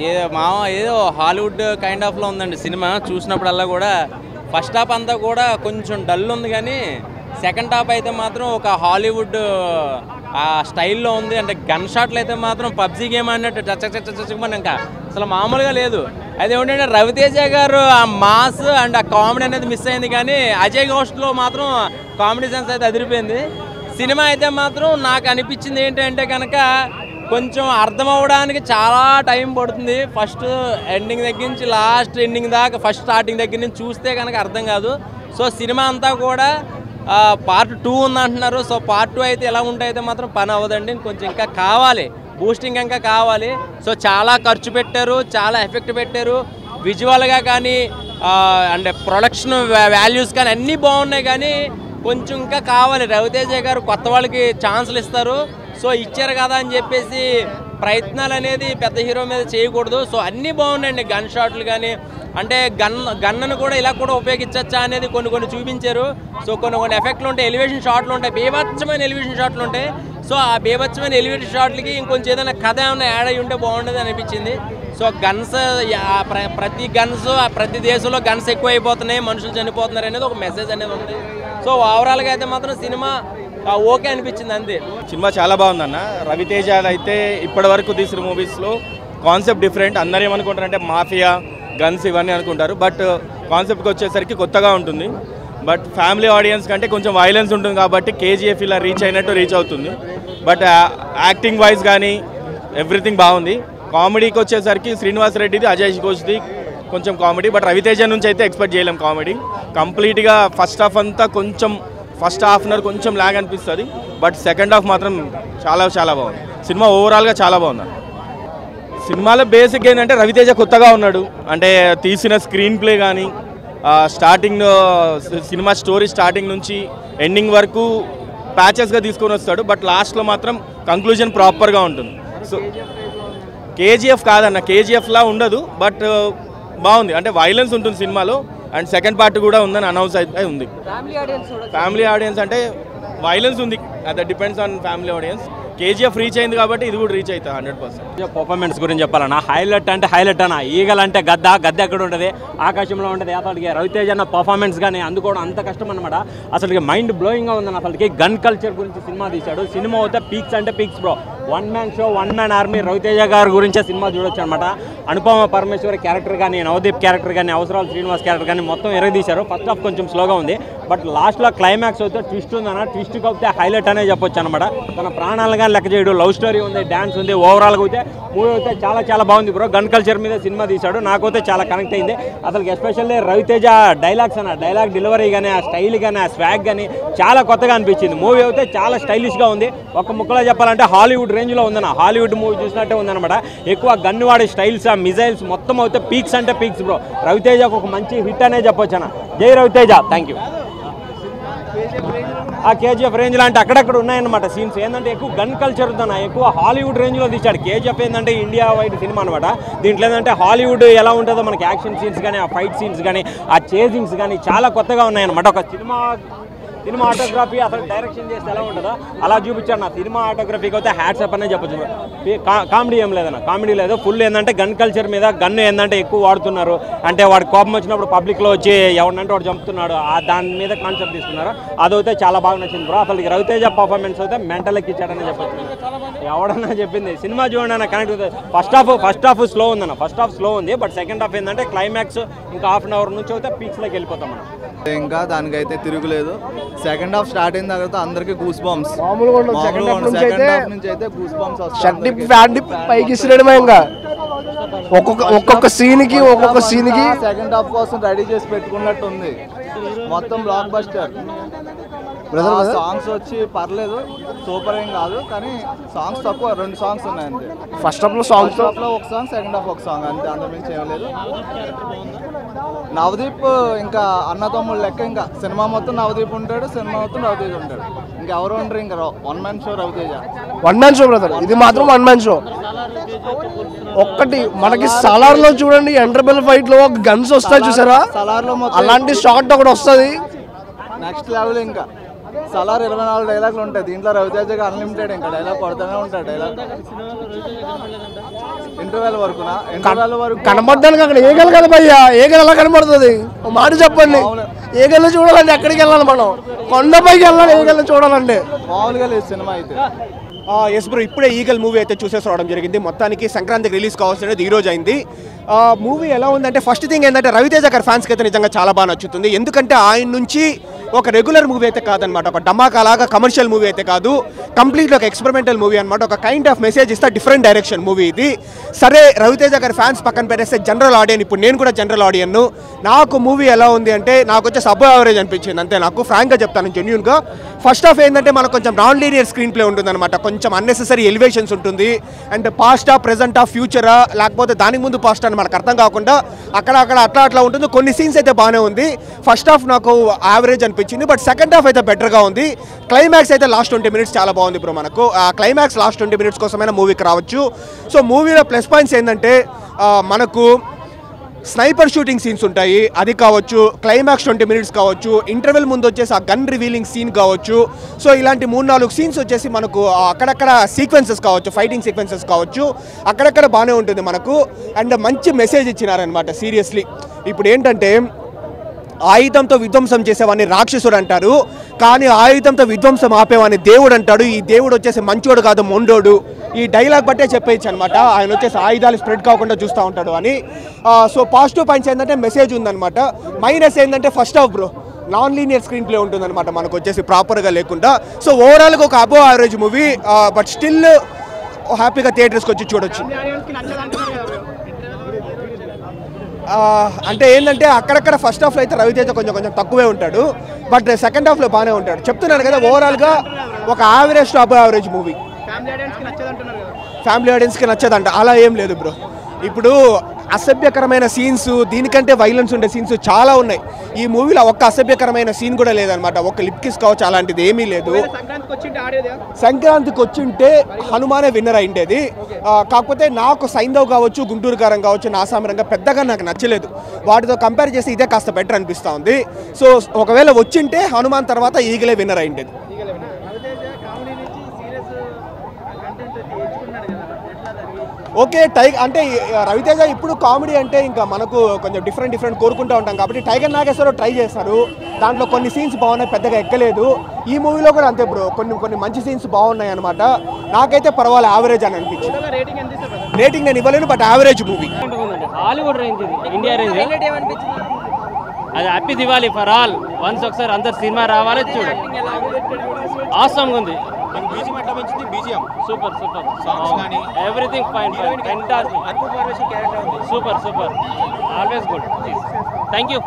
ఏదో Hollywood kind ఆఫ్లో ఉందండి సినిమా. చూసినప్పుడల్లా కూడా ఫస్ట్ హాఫ్ అంతా కూడా కొంచెం డల్ ఉంది, కానీ సెకండ్ హాఫ్ అయితే మాత్రం ఒక హాలీవుడ్ ఆ స్టైల్లో ఉంది. అంటే గన్ షాట్లు అయితే మాత్రం పబ్జీ గేమ్ అన్నట్టు చచ్చమని ఇంకా అసలు మామూలుగా లేదు. అదేమిటంటే రవితేజ గారు ఆ మాస్ అండ్ ఆ కామెడీ అనేది మిస్ అయింది, కానీ అజయ్ ఘోష్లో మాత్రం కామెడీ సెన్స్ అయితే అదిరిపోయింది. సినిమా అయితే మాత్రం నాకు అనిపించింది ఏంటంటే కనుక కొంచెం అర్థం అవ్వడానికి చాలా టైం పడుతుంది. ఫస్ట్ ఎండింగ్ దగ్గర నుంచి లాస్ట్ ఎండింగ్ దాకా, ఫస్ట్ స్టార్టింగ్ దగ్గర నుంచి చూస్తే కనుక అర్థం కాదు. సో సినిమా అంతా కూడా పార్ట్ 2 ఉందంటున్నారు. సో పార్ట్ 2 అయితే ఎలా ఉంటాయితే మాత్రం పని అవ్వదండి, కొంచెం ఇంకా కావాలి, బూస్టింగ్ ఇంకా కావాలి. సో చాలా ఖర్చు పెట్టారు, చాలా ఎఫెక్ట్ పెట్టారు, విజువల్గా కానీ అంటే ప్రొడక్షన్ వాల్యూస్ కానీ అన్నీ బాగున్నాయి, కానీ కొంచెం ఇంకా కావాలి. రవితేజ గారు కొత్త వాళ్ళకి ఛాన్సులు ఇస్తారు. సో ఇచ్చారు కదా అని చెప్పేసి ప్రయత్నాలు అనేది పెద్ద హీరో మీద చేయకూడదు. సో అన్నీ బాగున్నాయండి, గన్ షాట్లు కానీ, అంటే గన్ను కూడా ఇలా కూడా ఉపయోగించచ్చా అనేది కొన్ని చూపించారు. సో కొన్ని ఎఫెక్ట్లు ఉంటాయి, ఎలివేషన్ షాట్లు ఉంటాయి, బీభత్సమైన ఎలివేషన్ షాట్లు ఉంటాయి. సో ఆ బీభత్సమైన ఎలివేషన్ షాట్లకి ఇంకొంచెం ఏదైనా కథ ఏమైనా యాడ్ అయ్యి ఉంటే బాగుండేది అనిపించింది. సో గన్స్ ప్రతి దేశంలో గన్స్ ఎక్కువ అయిపోతున్నాయి, మనుషులు చనిపోతున్నారు అనేది ఒక మెసేజ్ అనేది ఉంది. సో ఓవరాల్గా అయితే మాత్రం సినిమా ఓకే అనిపించింది అంతే. సినిమా చాలా బాగుందన్న. రవితేజ అయితే ఇప్పటి వరకు తీసిన మూవీస్లో కాన్సెప్ట్ డిఫరెంట్. అందరూ ఏమనుకుంటారంటే మాఫియా, గన్స్ ఇవన్నీ అనుకుంటారు, బట్ కాన్సెప్ట్కి వచ్చేసరికి కొత్తగా ఉంటుంది. బట్ ఫ్యామిలీ ఆడియన్స్ కంటే కొంచెం వైలెన్స్ ఉంటుంది కాబట్టి కేజీఎఫ్ ఇలా రీచ్ అయినట్టు రీచ్ అవుతుంది. బట్ యాక్టింగ్ వైజ్ కానీ ఎవ్రీథింగ్ బాగుంది. కామెడీకి వచ్చేసరికి శ్రీనివాస్ రెడ్డిది, అజయ్ ఘోష్ది కొంచెం కామెడీ, బట్ రవితేజ నుంచి అయితే ఎక్స్పెక్ట్ చేయలేం కామెడీ. కంప్లీట్గా ఫస్ట్ హాఫ్ అంతా కొంచెం ఫస్ట్ హాఫ్ అన్ అవర్ కొంచెం ల్యాగ్ అనిపిస్తుంది, బట్ సెకండ్ హాఫ్ మాత్రం చాలా బాగుంది. సినిమా ఓవరాల్గా చాలా బాగుంది. సినిమాలో బేసిక్ ఏంటంటే రవితేజ కొత్తగా ఉన్నాడు, అంటే తీసిన స్క్రీన్ ప్లే కానీ స్టార్టింగ్ సినిమా స్టోరీ స్టార్టింగ్ నుంచి ఎండింగ్ వరకు ప్యాచెస్గా తీసుకొని వస్తాడు, బట్ లాస్ట్లో మాత్రం కంక్లూజన్ ప్రాపర్గా ఉంటుంది. సో కేజీఎఫ్ కాదన్న, కేజీఎఫ్లా ఉండదు, బట్ బాగుంది. అంటే వైలెన్స్ ఉంటుంది సినిమాలో, అండ్ సెకండ్ పార్ట్ కూడా ఉందని అనౌన్స్ అయితే ఉంది. ఫ్యామిలీ ఆడియన్స్ అంటే వైలెన్స్ ఉంది, అది depends on family audience. KGF reach అయింది కాబట్టి ఇది కూడా రీచ్ అవుతుంది 100%. పర్ఫార్మెన్స్ గురించి చెప్పాలన్నా, హైలైట్ అంటే హైలైట్ అన్న. ఈగల్ అంటే గద్ద ఎక్కడ ఉంటుంది, ఆకాశంలో ఉంటుంది. అతడికి రవితేజ అన్న పర్ఫార్మెన్స్ కానీ అందుకోవడం అంత కష్టం అనమాట. అసలుకి మైండ్ బ్లోయింగ్గా ఉందన్న. అసలుకి గన్ కల్చర్ గురించి సినిమా తీశాడు. సినిమా అయితే పీక్స్ అంటే peaks bro. One man show, one man army. Ravi Teja గారి గురించే సినిమా చూడొచ్చు అనమాట. అనుపమ పరమేశ్వరి క్యారెక్టర్ కానీ, నవదీప్ క్యారెక్టర్ కానీ, అవసరాలు శ్రీనివాస్ క్యారెక్టర్ కానీ మొత్తం ఎరగదీశారు. ఫస్ట్ హాఫ్ కొంచెం స్లోగా ఉంది, బట్ లాస్ట్లో క్లైమాక్స్ అయితే ట్విస్ట్ ఉందన్న. ట్విస్ట్ కాకపోతే హైలైట్ అనే చెప్పొచ్చు అనమాట. తన ప్రాణాలు కానీ లెక్క చేయడు, లవ్ స్టోరీ ఉంది, డ్యాన్స్ ఉంది. ఓవరాల్గా అయితే మూవీ అయితే చాలా బాగుంది బ్రో. గన్ కల్చర్ మీద సినిమా తీశాడు, నాకైతే చాలా కనెక్ట్ అయింది. అసలు ఎస్పెషల్లీ రవితేజ డైలాగ్స్ అన్న, డైలాగ్ డెలివరీ కానీ, ఆ స్టైల్ కానీ, ఆ స్వాగ్ కానీ చాలా కొత్తగా అనిపించింది. మూవీ అయితే చాలా స్టైలిష్గా ఉంది. ఒక ముక్కలో చెప్పాలంటే హాలీవుడ్ రేంజ్లో ఉందన్న. హాలీవుడ్ మూవీ చూసినట్టే ఉందన్నమాట. ఎక్కువ గన్ వాడే స్టైల్స్, ఆ మిజైల్స్ మొత్తం అయితే పీక్స్ అంటే పీక్స్ బ్రో. రవితేజకు ఒక మంచి హిట్ అనే చెప్పొచ్చు అన్న. జై రవితేజ, థ్యాంక్ యూ. ఆ కేజీఎఫ్ రేంజ్లో అంటే అక్కడక్కడ ఉన్నాయన్నమాట సీన్స్. ఏంటంటే ఎక్కువ గన్ కల్చర్ ఉందన్న, ఎక్కువ హాలీవుడ్ రేంజ్లో తీశాడు. కేజీఎఫ్ ఏంటంటే ఇండియా వైడ్ సినిమా అనమాట. దీంట్లో ఏంటంటే హాలీవుడ్ ఎలా ఉంటుందో మనకి యాక్షన్ సీన్స్ కానీ, ఆ ఫైట్ సీన్స్ కానీ, ఆ చేజింగ్స్ కానీ చాలా కొత్తగా ఉన్నాయన్నమాట. ఒక సినిమా ఆటోగ్రఫీ అసలు డైరెక్షన్ చేస్తే ఎలా ఉంటుందో అలా చూపించాడు. నా సినిమా ఆటోగ్రఫీకి అయితే హ్యాట్స్ అనే చెప్పచ్చు. కామెడీ ఏం లేదన్న, కామెడీ లేదు. ఫుల్ ఏంటంటే గన్ కల్చర్ మీద, గన్ ఏంటంటే ఎక్కువ వాడుతున్నారు. అంటే వాడి కోపం వచ్చినప్పుడు పబ్లిక్లో వచ్చి ఎవరినంటే వాడు చంపుతున్నాడు, దాని మీద కాన్సెప్ట్ తీసుకున్నారు. అదైతే చాలా బాగా నచ్చింది బ్రో. అసలు రవితేజ పర్ఫార్మెన్స్ అయితే మెంటల్ ఎక్కిచ్చాడని చెప్పచ్చు. ఎవడన్నా చెప్పింది. సినిమా చూడండి అన్న, కనెక్ట్ అవుతుంది. ఫస్ట్ హాఫ్ స్లో ఉందన్న, ఫస్ట్ హాఫ్ స్లో ఉంది, బట్ సెకండ్ హాఫ్ ఏంటంటే క్లైమాక్స్ ఇంకా హాఫ్ అన్ అవర్ నుంచి అయితే పీక్స్లోకి వెళ్ళిపోతాం మనం. ఇంకా దానికైతే తిరుగులేదు. సెకండ్ హాఫ్ స్టార్ట్ అయిన తర్వాత అందరికి గూస్ బంప్స్. సెకండ్ హాఫ్ నుంచి అయితే గూస్ బంప్స్ వస్తాయి. పైకి ఇసిరేయడమే. ఇంకా ఒక్కొక్క సీన్ కి సెకండ్ హాఫ్ కోసం రెడీ చేసి పెట్టుకున్నట్టు ఉంది. మొత్తం బ్లాక్ బస్టర్. సాంగ్స్ వచ్చి పర్లేదు, సూపర్ ఏం కాదు, కానీ సాంగ్స్ తక్కువ. 2 సాంగ్స్ ఉన్నాయి అంతే. ఫస్ట్ హాఫ్ లో సాంగ్స్ ఒక సాంగ్, సెకండ్ హాఫ్ ఒక సాంగ్ అంతే, అంతమించి ఏం లేదు. నవదీప్ ఇంకా అన్నతమ్ముడు లెక్క. ఇంకా సినిమా మొత్తం నవదీప్ ఉంటాడు, సినిమా మొత్తం రవితేజ ఉంటాడు. ఇంకెవరు ఉండరు. ఇంకా one man show Ravi Teja. One man show brother, ఇది మాత్రం వన్ మ్యాన్ షో. ఒక్కటి మనకి సలార్ లో చూడండి, ఎంటర్బెల్ ఫైట్ లో గన్స్ వస్తాయి చూసారా, సలార్ లో అలాంటి షాట్ ఒకటి వస్తుంది. Next level. ఇంకా సలార్ 24 డైలాగులు ఉంటాయి. దీంట్లో రవితేజగా అన్లిమిటెడ్ ఇంకా డైలాగ్ కొడుతూనే ఉంటాడు. Dialogue interval వరకునా? ఇంటర్వెల్ వరకు కనబడ్డానికి అక్కడ ఏగలు కదా భయ్యా, ఏగలు ఎలా కనబడుతుంది? ఒక మాట చెప్పండి. ఏగల్ని చూడాలంటే ఎక్కడికి వెళ్ళాలి మనం? కొండపైకి వెళ్ళాలి ఏగల్ని చూడాలంటే. మామూలుగా లేదు సినిమా అయితే. ఎస్ బ్రో, ఇప్పుడే ఈగల్ మూవీ అయితే చూసేసి రావడం జరిగింది. మొత్తానికి సంక్రాంతికి రిలీజ్ కావాల్సినది ఈ రోజు అయింది. మూవీ ఎలా ఉందంటే ఫస్ట్ థింగ్ ఏంటంటే రవితేజ గారి ఫ్యాన్స్కి అయితే నిజంగా చాలా బాగా నచ్చుతుంది. ఎందుకంటే ఆయన నుంచి ఒక రెగ్యులర్ మూవీ అయితే కాదనమాట, ఒక డమాకా లాగా కమర్షియల్ మూవీ అయితే కాదు, కంప్లీట్లీ ఒక ఎక్స్పెరిమెంటల్ మూవీ అనమాట. ఒక కైండ్ ఆఫ్ మెసేజ్ ఇస్తా డిఫరెంట్ డైరెక్షన్ మూవీ ఇది. సరే రవితేజ గారి ఫ్యాన్స్ పక్కన పెట్టేస్తే జనరల్ ఆడియన్, ఇప్పుడు నేను కూడా జనరల్ ఆడియన్. నాకు మూవీ ఎలా ఉంది అంటే నాకు వచ్చే సబ్ యావరేజ్ అనిపించింది అంతే. నాకు ఫ్రాంక్గా చెప్తాను, జెన్యూన్గా. ఫస్ట్ హాఫ్ ఏంటంటే మనకు కొంచెం నాన్ లీనియర్ స్క్రీన్ ప్లే ఉంటుంది అనమాట, కొంచెం అన్నెసెసరీ ఎలివేషన్స్ ఉంటుంది. అండ్ పాస్టా ప్రెజెంటా ఫ్యూచరా లేకపోతే దానికి ముందు పాస్ట్ అని మనకు అర్థం కాకుండా అక్కడ అట్లా ఉంటుంది. కొన్ని సీన్స్ అయితే బాగానే ఉంది. ఫస్ట్ హాఫ్ నాకు యావరేజ్ అనిపించింది, బట్ సెకండ్ హాఫ్ అయితే బెటర్గా ఉంది. క్లైమాక్స్ అయితే లాస్ట్ 20 minutes చాలా బాగుంది ఇప్పుడు మనకు. ఆ క్లైమాక్స్ లాస్ట్ 20 minutes కోసమైనా మూవీకి రావచ్చు. సో మూవీలో ప్లస్ పాయింట్స్ ఏంటంటే మనకు స్నైపర్ షూటింగ్ సీన్స్ ఉంటాయి, అది కావచ్చు. క్లైమాక్స్ 20 minutes కావచ్చు. ఇంటర్వెల్ ముందు వచ్చేసి ఆ గన్ రివీలింగ్ సీన్ కావచ్చు. సో ఇలాంటి 3-4 సీన్స్ వచ్చేసి మనకు అక్కడక్కడ సీక్వెన్సెస్ కావచ్చు, ఫైటింగ్ సీక్వెన్సెస్ కావచ్చు, అక్కడక్కడ బాగానే ఉంటుంది మనకు. అండ్ మంచి మెసేజ్ ఇచ్చినారనమాట సీరియస్లీ. ఇప్పుడు ఏంటంటే ఆయుధంతో విధ్వంసం చేసేవాడిని రాక్షసుడు అంటారు, కానీ ఆయుధంతో విధ్వంసం ఆపేవాడిని దేవుడు అంటాడు. ఈ దేవుడు వచ్చేసి మంచోడు కాదు మొండోడు. ఈ డైలాగ్ బట్టే చెప్పేయచ్చు అనమాట. ఆయన వచ్చేసి ఆయుధాలు స్ప్రెడ్ కాకుండా చూస్తూ ఉంటాడు అని. సో పాజిటివ్ పాయింట్స్ ఏంటంటే మెసేజ్ ఉందన్నమాట. మైనస్ ఏంటంటే first half bro non linear screen play ఉంటుందన్నమాట మనకు వచ్చేసి ప్రాపర్గా లేకుండా. సో ఓవరాల్గా ఒక above average movie, but still హ్యాపీగా థియేటర్స్కి వచ్చి చూడొచ్చు. అంటే ఏంటంటే అక్కడక్కడ ఫస్ట్ హాఫ్లో అయితే రవితేజ కొంచెం తక్కువే ఉంటాడు, బట్ సెకండ్ హాఫ్లో బాగానే ఉంటాడు. చెప్తున్నాను కదా ఓవరాల్గా ఒక average to above average movie. Family ఆడియన్స్కి నచ్చదంట అలా ఏం లేదు బ్రో. ఇప్పుడు అసభ్యకరమైన సీన్స్, దీనికంటే వైలెన్స్ ఉండే సీన్స్ చాలా ఉన్నాయి. ఈ మూవీలో ఒక్క అసభ్యకరమైన సీన్ కూడా లేదనమాట. ఒక లిప్ కిస్ కావచ్చు అలాంటిది ఏమీ లేదు. సంక్రాంతికి వచ్చింటే హనుమానే విన్నర్ అయిండేది. కాకపోతే నాకు సైంధవ్ కావచ్చు, గుంటూరు కారం కావచ్చు, నాసామరంగా పెద్దగా నాకు నచ్చలేదు. వాటితో కంపేర్ చేసి ఇదే కాస్త బెటర్ అనిపిస్తూ ఉంది. సో ఒకవేళ వచ్చింటే హనుమాన్ తర్వాత ఈగలే విన్నర్ అయిండేది. ఓకే అంటే రవితేజ ఇప్పుడు కామెడీ అంటే ఇంకా మనకు కొంచెం డిఫరెంట్ కోరుకుంటూ ఉంటాం కాబట్టి టైగర్ నాగేశ్వరరావు ట్రై చేస్తారు. దాంట్లో కొన్ని సీన్స్ బాగున్నాయి, పెద్దగా ఎక్కలేదు. ఈ మూవీలో కూడా అంతే బ్రో, కొన్ని మంచి సీన్స్ బాగున్నాయి అనమాట. నాకైతే పర్వాలేదు, యావరేజ్ అని అనిపించింది. రేటింగ్ నేను ఇవ్వలేను, but average movie. Hollywood range ఇది, ఇండియా రేంజ్. అది happy Diwali for all. Once ఒకసారి అందరు సినిమా రావాలి చూడు. ఆసమ్ ఉంది. Super everything fine fantastic. Super always good. Thank you.